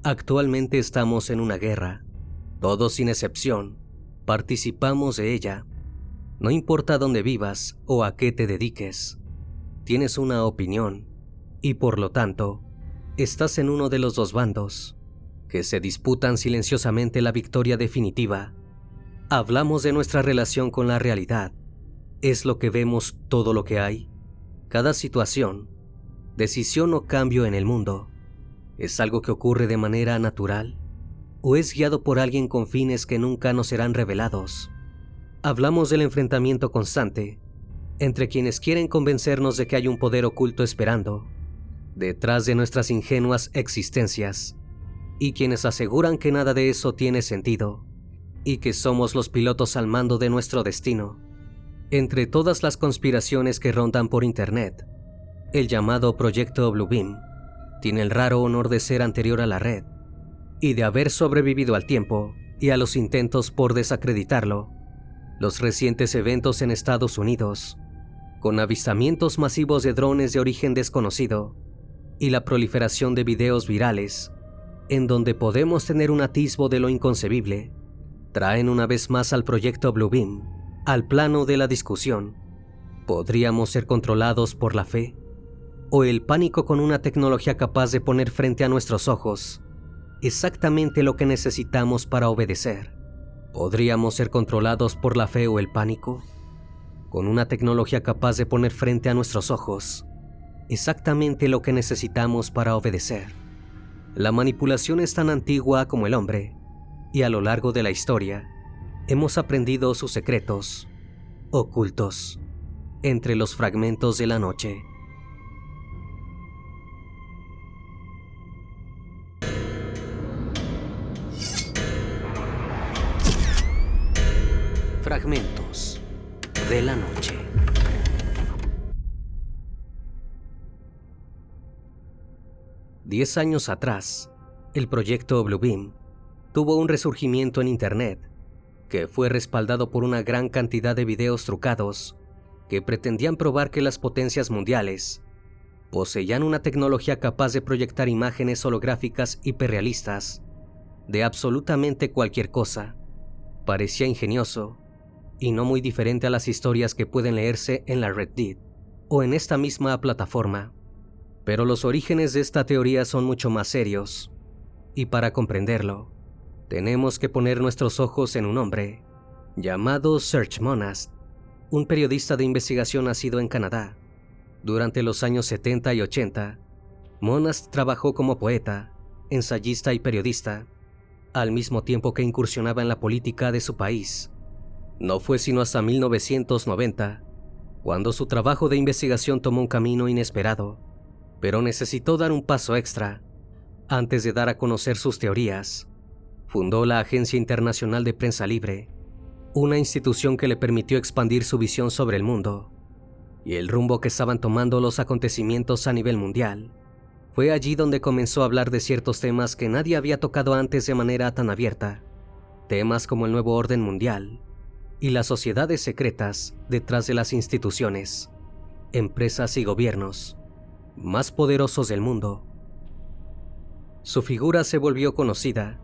Actualmente estamos en una guerra. Todos sin excepción participamos de ella. No importa dónde vivas o a qué te dediques, tienes una opinión y por lo tanto, estás en uno de los dos bandos que se disputan silenciosamente la victoria definitiva. Hablamos de nuestra relación con la realidad. ¿Es lo que vemos todo lo que hay? Cada situación, decisión o cambio en el mundo, ¿es algo que ocurre de manera natural? ¿O es guiado por alguien con fines que nunca nos serán revelados? Hablamos del enfrentamiento constante entre quienes quieren convencernos de que hay un poder oculto esperando detrás de nuestras ingenuas existencias y quienes aseguran que nada de eso tiene sentido y que somos los pilotos al mando de nuestro destino. Entre todas las conspiraciones que rondan por internet, el llamado Proyecto Bluebeam tiene el raro honor de ser anterior a la red y de haber sobrevivido al tiempo y a los intentos por desacreditarlo. Los recientes eventos en Estados Unidos, con avistamientos masivos de drones de origen desconocido y la proliferación de videos virales, en donde podemos tener un atisbo de lo inconcebible, traen una vez más al Proyecto Bluebeam al plano de la discusión. ¿Podríamos ser controlados por la fe? ¿O el pánico con una tecnología capaz de poner frente a nuestros ojos exactamente lo que necesitamos para obedecer? ¿Podríamos ser controlados por la fe o el pánico? Con una tecnología capaz de poner frente a nuestros ojos exactamente lo que necesitamos para obedecer. La manipulación es tan antigua como el hombre, y a lo largo de la historia hemos aprendido sus secretos ocultos entre los fragmentos de la noche. Fragmentos de la noche. Diez años atrás, el proyecto Bluebeam tuvo un resurgimiento en Internet que fue respaldado por una gran cantidad de videos trucados que pretendían probar que las potencias mundiales poseían una tecnología capaz de proyectar imágenes holográficas hiperrealistas de absolutamente cualquier cosa. Parecía ingenioso y no muy diferente a las historias que pueden leerse en la Reddit o en esta misma plataforma. Pero los orígenes de esta teoría son mucho más serios, y para comprenderlo, tenemos que poner nuestros ojos en un hombre llamado Serge Monast, un periodista de investigación nacido en Canadá. Durante los años 70 y 80, Monast trabajó como poeta, ensayista y periodista, al mismo tiempo que incursionaba en la política de su país. No fue sino hasta 1990, cuando su trabajo de investigación tomó un camino inesperado, pero necesitó dar un paso extra. Antes de dar a conocer sus teorías, fundó la Agencia Internacional de Prensa Libre, una institución que le permitió expandir su visión sobre el mundo y el rumbo que estaban tomando los acontecimientos a nivel mundial. Fue allí donde comenzó a hablar de ciertos temas que nadie había tocado antes de manera tan abierta, temas como el nuevo orden mundial y las sociedades secretas detrás de las instituciones, empresas y gobiernos más poderosos del mundo. Su figura se volvió conocida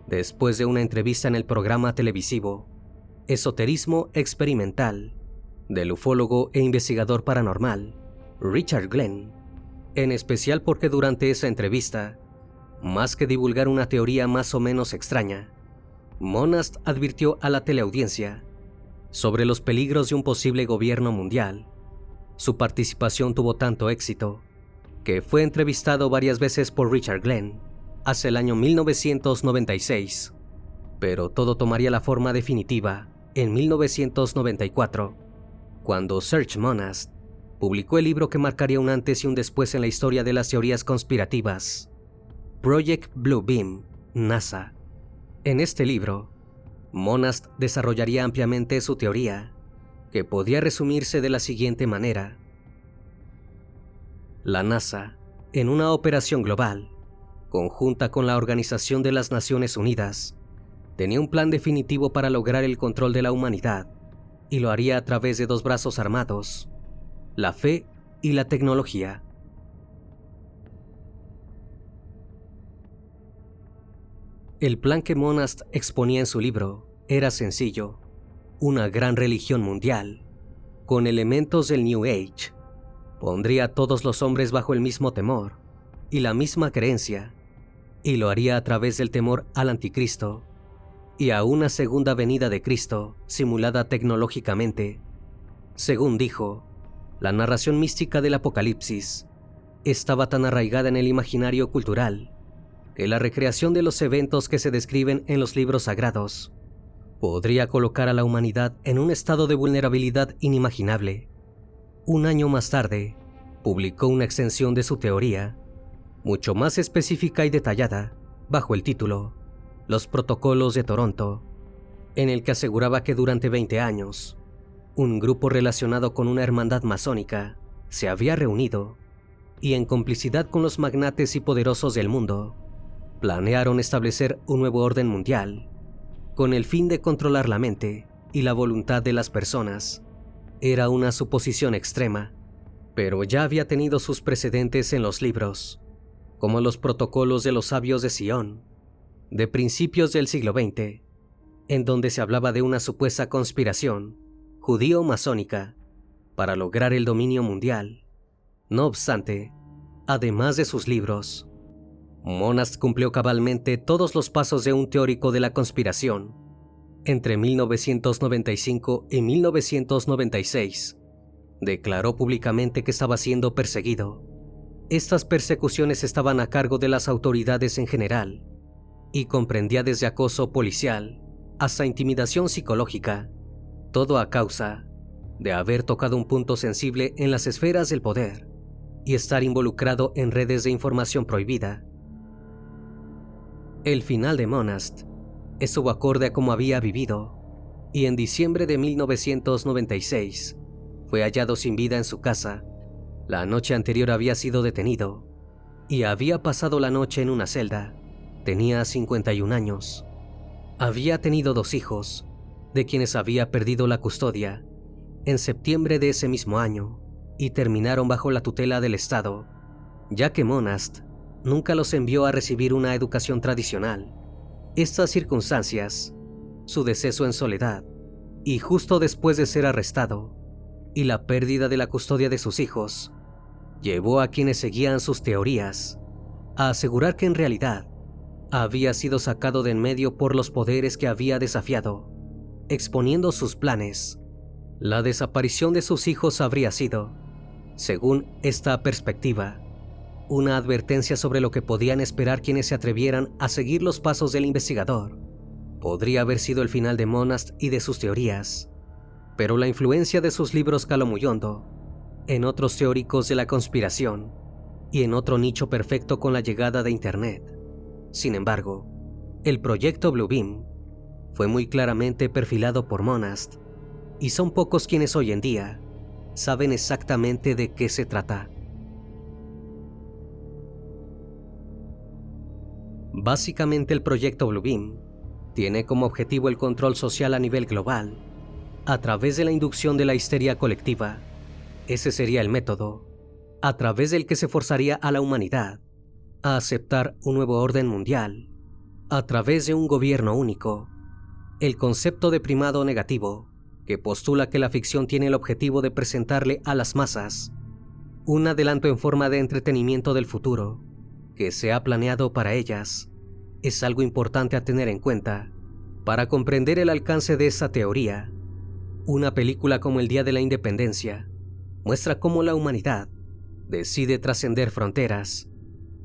después de una entrevista en el programa televisivo Esoterismo Experimental del ufólogo e investigador paranormal Richard Glenn, en especial porque durante esa entrevista, más que divulgar una teoría más o menos extraña, Monast advirtió a la teleaudiencia sobre los peligros de un posible gobierno mundial. Su participación tuvo tanto éxito que fue entrevistado varias veces por Richard Glenn hacia el año 1996, pero todo tomaría la forma definitiva en 1994, cuando Serge Monast publicó el libro que marcaría un antes y un después en la historia de las teorías conspirativas, Project Bluebeam, NASA. En este libro, Monast desarrollaría ampliamente su teoría, que podía resumirse de la siguiente manera. La NASA, en una operación global, conjunta con la Organización de las Naciones Unidas, tenía un plan definitivo para lograr el control de la humanidad, y lo haría a través de dos brazos armados, la fe y la tecnología. El plan que Monast exponía en su libro era sencillo: una gran religión mundial, con elementos del New Age. Pondría a todos los hombres bajo el mismo temor y la misma creencia, y lo haría a través del temor al anticristo y a una segunda venida de Cristo simulada tecnológicamente. Según dijo, la narración mística del Apocalipsis estaba tan arraigada en el imaginario cultural que la recreación de los eventos que se describen en los libros sagrados podría colocar a la humanidad en un estado de vulnerabilidad inimaginable. Un año más tarde, publicó una extensión de su teoría, mucho más específica y detallada, bajo el título Los Protocolos de Toronto, en el que aseguraba que durante 20 años, un grupo relacionado con una hermandad masónica se había reunido y, en complicidad con los magnates y poderosos del mundo, planearon establecer un nuevo orden mundial con el fin de controlar la mente y la voluntad de las personas. Era una suposición extrema, pero ya había tenido sus precedentes en los libros, como los protocolos de los sabios de Sion, de principios del siglo XX, en donde se hablaba de una supuesta conspiración judío-masónica para lograr el dominio mundial. No obstante, además de sus libros, Monast cumplió cabalmente todos los pasos de un teórico de la conspiración. Entre 1995 y 1996, declaró públicamente que estaba siendo perseguido. Estas persecuciones estaban a cargo de las autoridades en general y comprendía desde acoso policial hasta intimidación psicológica, todo a causa de haber tocado un punto sensible en las esferas del poder y estar involucrado en redes de información prohibida. El final de Monast estuvo acorde a cómo había vivido, y en diciembre de 1996 fue hallado sin vida en su casa. La noche anterior había sido detenido y había pasado la noche en una celda. Tenía 51 años. Había tenido 2 hijos, de quienes había perdido la custodia en septiembre de ese mismo año, y terminaron bajo la tutela del Estado, ya que Monast nunca los envió a recibir una educación tradicional. Estas circunstancias, su deceso en soledad, y justo después de ser arrestado, y la pérdida de la custodia de sus hijos, llevó a quienes seguían sus teorías a asegurar que en realidad había sido sacado de en medio por los poderes que había desafiado, exponiendo sus planes. La desaparición de sus hijos habría sido, según esta perspectiva, una advertencia sobre lo que podían esperar quienes se atrevieran a seguir los pasos del investigador. Podría haber sido el final de Monast y de sus teorías, pero la influencia de sus libros caló muy hondo en otros teóricos de la conspiración y en otro nicho perfecto con la llegada de Internet. Sin embargo, el proyecto Bluebeam fue muy claramente perfilado por Monast, y son pocos quienes hoy en día saben exactamente de qué se trata. Básicamente, el proyecto Bluebeam tiene como objetivo el control social a nivel global a través de la inducción de la histeria colectiva. Ese sería el método a través del que se forzaría a la humanidad a aceptar un nuevo orden mundial a través de un gobierno único. El concepto de primado negativo, que postula que la ficción tiene el objetivo de presentarle a las masas un adelanto en forma de entretenimiento del futuro que se ha planeado para ellas, es algo importante a tener en cuenta para comprender el alcance de esta teoría. Una película como El Día de la Independencia muestra cómo la humanidad decide trascender fronteras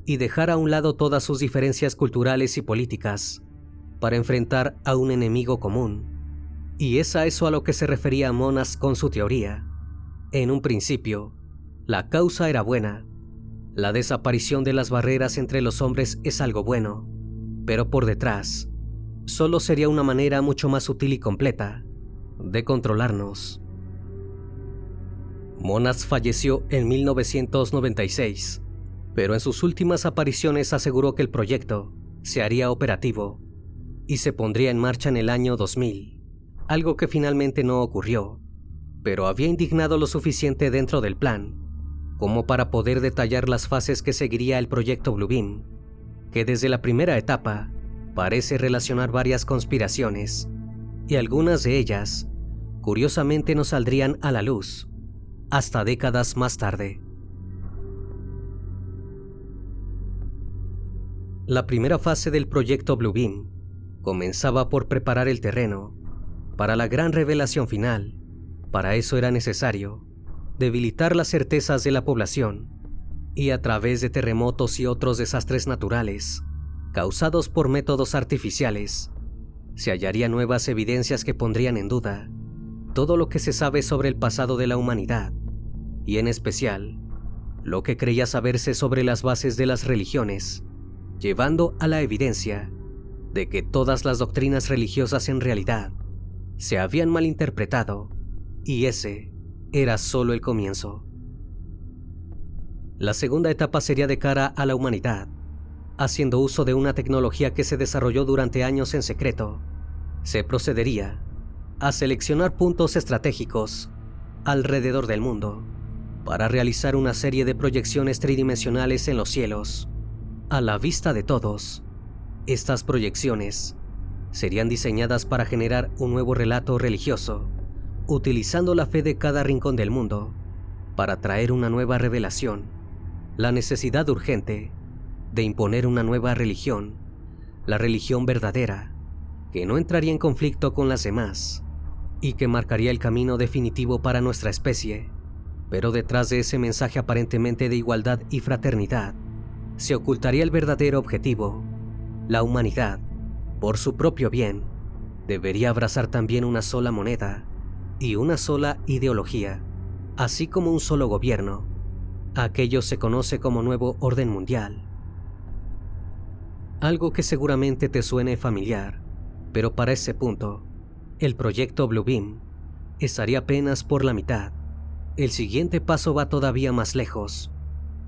y dejar a un lado todas sus diferencias culturales y políticas para enfrentar a un enemigo común. Y es a eso a lo que se refería Monast con su teoría. En un principio, la causa era buena. La desaparición de las barreras entre los hombres es algo bueno, pero por detrás, solo sería una manera mucho más sutil y completa de controlarnos. Monast falleció en 1996, pero en sus últimas apariciones aseguró que el proyecto se haría operativo y se pondría en marcha en el año 2000, algo que finalmente no ocurrió, pero había indignado lo suficiente dentro del plan como para poder detallar las fases que seguiría el proyecto Bluebeam, que desde la primera etapa parece relacionar varias conspiraciones, y algunas de ellas, curiosamente, no saldrían a la luz hasta décadas más tarde. La primera fase del proyecto Bluebeam comenzaba por preparar el terreno para la gran revelación final. Para eso era necesario debilitar las certezas de la población, y a través de terremotos y otros desastres naturales causados por métodos artificiales, se hallarían nuevas evidencias que pondrían en duda todo lo que se sabe sobre el pasado de la humanidad, y en especial lo que creía saberse sobre las bases de las religiones, llevando a la evidencia de que todas las doctrinas religiosas en realidad se habían malinterpretado, y ese era solo el comienzo. La segunda etapa sería de cara a la humanidad, haciendo uso de una tecnología que se desarrolló durante años en secreto. Se procedería a seleccionar puntos estratégicos alrededor del mundo para realizar una serie de proyecciones tridimensionales en los cielos, a la vista de todos. Estas proyecciones serían diseñadas para generar un nuevo relato religioso, utilizando la fe de cada rincón del mundo para traer una nueva revelación, la necesidad urgente de imponer una nueva religión, la religión verdadera, que no entraría en conflicto con las demás y que marcaría el camino definitivo para nuestra especie. Pero detrás de ese mensaje aparentemente de igualdad y fraternidad, se ocultaría el verdadero objetivo. La humanidad, por su propio bien, debería abrazar también una sola moneda y una sola ideología, así como un solo gobierno. Aquello se conoce como Nuevo Orden Mundial. Algo que seguramente te suene familiar, pero para ese punto, el proyecto Bluebeam estaría apenas por la mitad. El siguiente paso va todavía más lejos,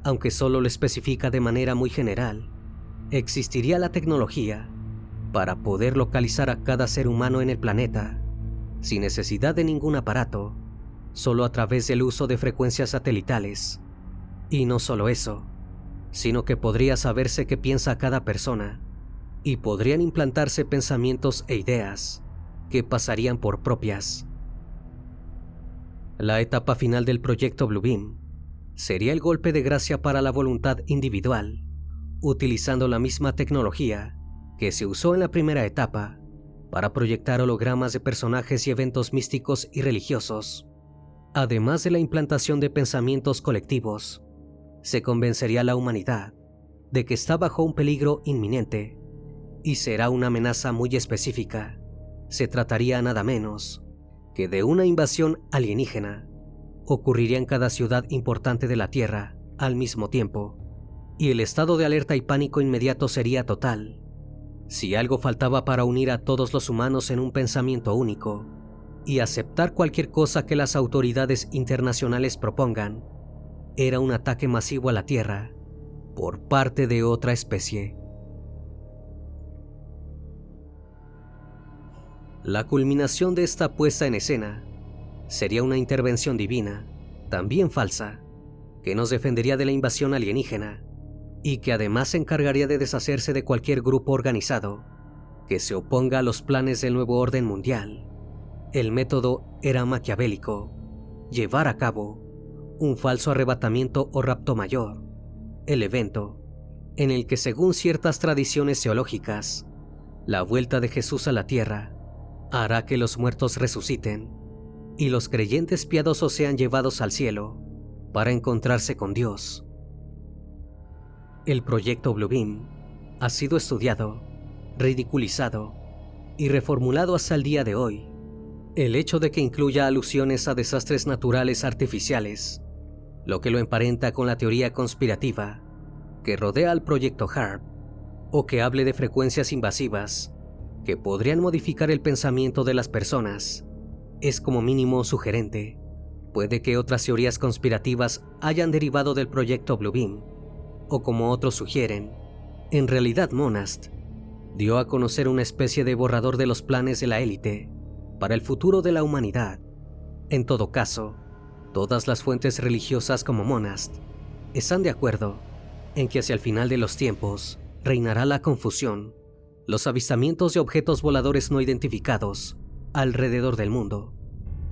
aunque solo lo especifica de manera muy general. Existiría la tecnología para poder localizar a cada ser humano en el planeta, sin necesidad de ningún aparato, solo a través del uso de frecuencias satelitales. Y no solo eso, sino que podría saberse qué piensa cada persona, y podrían implantarse pensamientos e ideas que pasarían por propias. La etapa final del proyecto Bluebeam sería el golpe de gracia para la voluntad individual, utilizando la misma tecnología que se usó en la primera etapa para proyectar hologramas de personajes y eventos místicos y religiosos. Además de la implantación de pensamientos colectivos, se convencería a la humanidad de que está bajo un peligro inminente, y será una amenaza muy específica. Se trataría nada menos que de una invasión alienígena. Ocurriría en cada ciudad importante de la Tierra al mismo tiempo, y el estado de alerta y pánico inmediato sería total. Si algo faltaba para unir a todos los humanos en un pensamiento único y aceptar cualquier cosa que las autoridades internacionales propongan, era un ataque masivo a la Tierra por parte de otra especie. La culminación de esta puesta en escena sería una intervención divina, también falsa, que nos defendería de la invasión alienígena y que además se encargaría de deshacerse de cualquier grupo organizado que se oponga a los planes del nuevo orden mundial. El método era maquiavélico: llevar a cabo un falso arrebatamiento o rapto mayor, el evento en el que, según ciertas tradiciones teológicas, la vuelta de Jesús a la tierra hará que los muertos resuciten y los creyentes piadosos sean llevados al cielo para encontrarse con Dios. El proyecto Bluebeam ha sido estudiado, ridiculizado y reformulado hasta el día de hoy. El hecho de que incluya alusiones a desastres naturales artificiales, lo que lo emparenta con la teoría conspirativa que rodea al proyecto HAARP, o que hable de frecuencias invasivas que podrían modificar el pensamiento de las personas, es como mínimo sugerente. Puede que otras teorías conspirativas hayan derivado del proyecto Bluebeam, o como otros sugieren, en realidad Monast dio a conocer una especie de borrador de los planes de la élite para el futuro de la humanidad. En todo caso, todas las fuentes religiosas como Monast están de acuerdo en que hacia el final de los tiempos reinará la confusión, los avistamientos de objetos voladores no identificados alrededor del mundo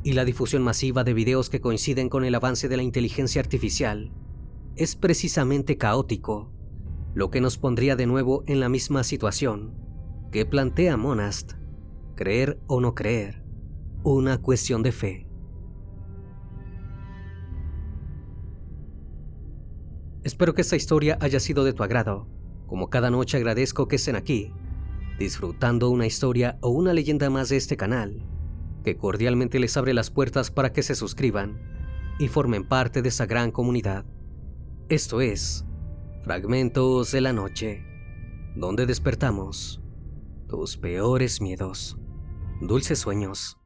y la difusión masiva de videos que coinciden con el avance de la inteligencia artificial es precisamente caótico, lo que nos pondría de nuevo en la misma situación que plantea Monast: creer o no creer, una cuestión de fe. Espero que esta historia haya sido de tu agrado. Como cada noche agradezco que estén aquí, disfrutando una historia o una leyenda más de este canal, que cordialmente les abre las puertas para que se suscriban y formen parte de esta gran comunidad. Esto es Fragmentos de la Noche, donde despertamos tus peores miedos. Dulces sueños.